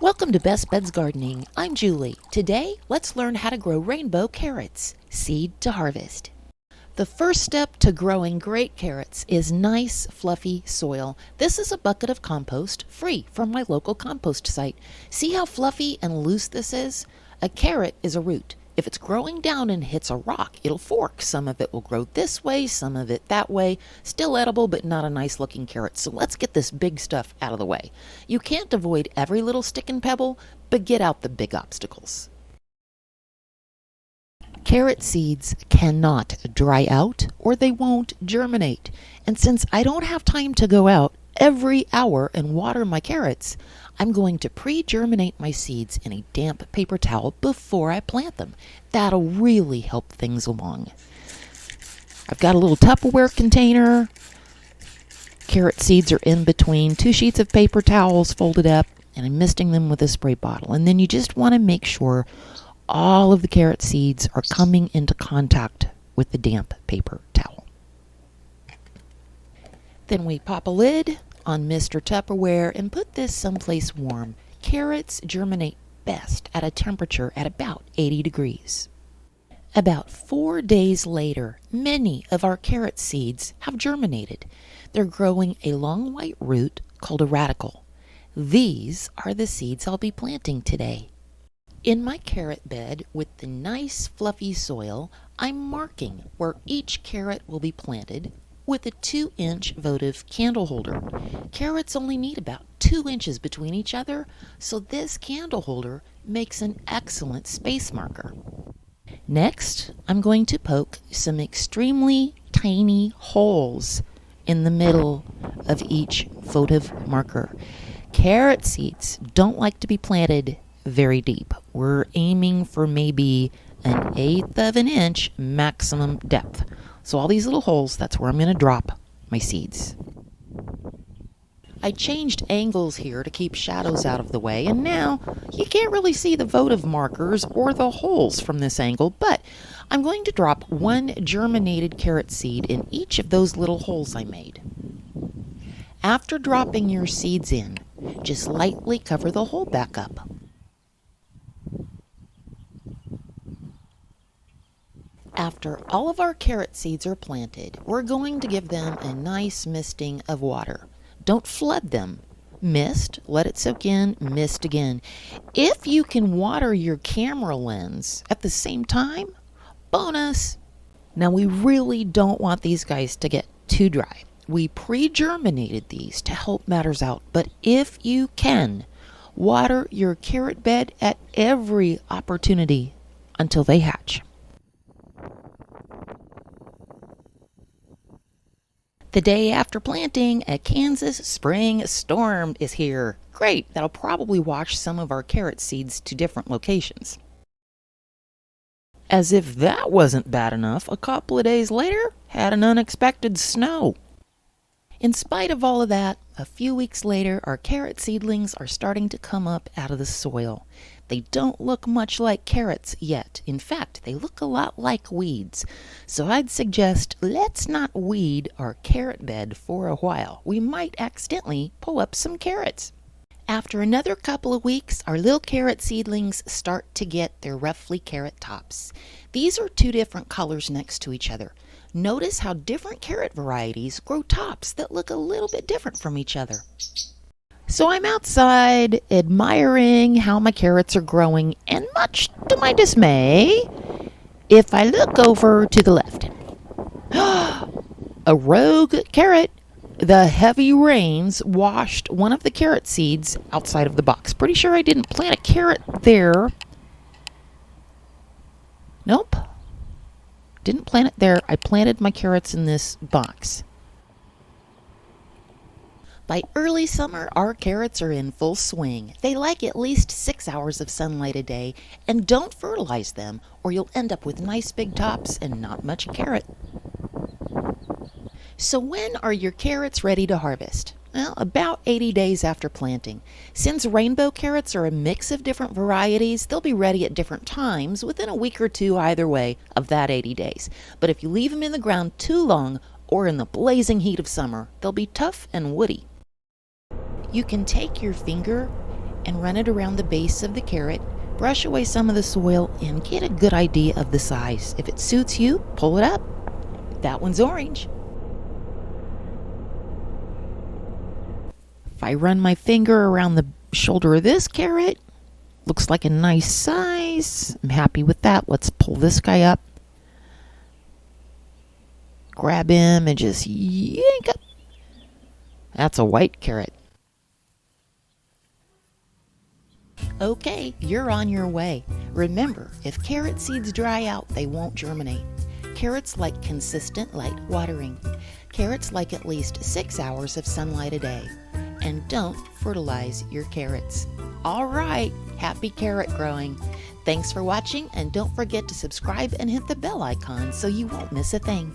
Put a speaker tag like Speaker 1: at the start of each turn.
Speaker 1: Welcome to Best Beds Gardening. I'm Julie. Today, let's learn how to grow rainbow carrots, seed to harvest. The first step to growing great carrots is nice, fluffy soil. This is a bucket of compost, free from my local compost site. See how fluffy and loose this is? A carrot is a root. If it's growing down and hits a rock, it'll fork. Some of it will grow this way, some of it that way. Still edible, but not a nice looking carrot. So let's get this big stuff out of the way. You can't avoid every little stick and pebble, but get out the big obstacles. Carrot seeds cannot dry out or they won't germinate. And since I don't have time to go out every hour and water my carrots, I'm going to pre-germinate my seeds in a damp paper towel before I plant them. That'll really help things along. I've got a little Tupperware container. Carrot seeds are in between 2 sheets of paper towels folded up, and I'm misting them with a spray bottle. And then you just want to make sure all of the carrot seeds are coming into contact with the damp paper towel. Then we pop a lid on Mr. Tupperware and put this someplace warm. Carrots germinate best at a temperature at about 80 degrees. About 4 days later, many of our carrot seeds have germinated. They're growing a long white root called a radicle. These are the seeds I'll be planting today. In my carrot bed with the nice fluffy soil, I'm marking where each carrot will be planted with a 2-inch votive candle holder. Carrots only need about 2 inches between each other, so this candle holder makes an excellent space marker. Next, I'm going to poke some extremely tiny holes in the middle of each votive marker. Carrot seeds don't like to be planted very deep. We're aiming for maybe 1/8 of an inch maximum depth. So all these little holes, that's where I'm going to drop my seeds. I changed angles here to keep shadows out of the way, and now you can't really see the votive markers or the holes from this angle, but I'm going to drop 1 germinated carrot seed in each of those little holes I made. After dropping your seeds in, just lightly cover the hole back up. After all of our carrot seeds are planted, we're going to give them a nice misting of water. Don't flood them. Mist, let it soak in, mist again. If you can water your camera lens at the same time, bonus! Now we really don't want these guys to get too dry. We pre-germinated these to help matters out, but if you can, water your carrot bed at every opportunity until they hatch. The day after planting, a Kansas spring storm is here. Great, that'll probably wash some of our carrot seeds to different locations. As if that wasn't bad enough, a couple of days later, had an unexpected snow. In spite of all of that, a few weeks later, our carrot seedlings are starting to come up out of the soil. They don't look much like carrots yet. In fact, they look a lot like weeds. So I'd suggest let's not weed our carrot bed for a while. We might accidentally pull up some carrots. After another couple of weeks, our little carrot seedlings start to get their roughly carrot tops. These are 2 different colors next to each other. Notice how different carrot varieties grow tops that look a little bit different from each other. So I'm outside admiring how my carrots are growing, and much to my dismay, if I look over to the left, a rogue carrot. The heavy rains washed one of the carrot seeds outside of the box. Pretty sure I didn't plant a carrot there. Nope. Didn't plant it there. I planted my carrots in this box. By early summer, our carrots are in full swing. They like at least 6 hours of sunlight a day, and don't fertilize them or you'll end up with nice big tops and not much carrot. So when are your carrots ready to harvest? Well, about 80 days after planting. Since rainbow carrots are a mix of different varieties, they'll be ready at different times within a week or 2 either way of that 80 days. But if you leave them in the ground too long or in the blazing heat of summer, they'll be tough and woody. You can take your finger and run it around the base of the carrot. Brush away some of the soil and get a good idea of the size. If it suits you, pull it up. That one's orange. If I run my finger around the shoulder of this carrot, looks like a nice size. I'm happy with that. Let's pull this guy up. Grab him and just yank up. That's a white carrot. Okay, you're on your way. Remember, if carrot seeds dry out, they won't germinate. Carrots like consistent light watering. Carrots like at least 6 hours of sunlight a day. And don't fertilize your carrots. All right, happy carrot growing. Thanks for watching, and don't forget to subscribe and hit the bell icon so you won't miss a thing.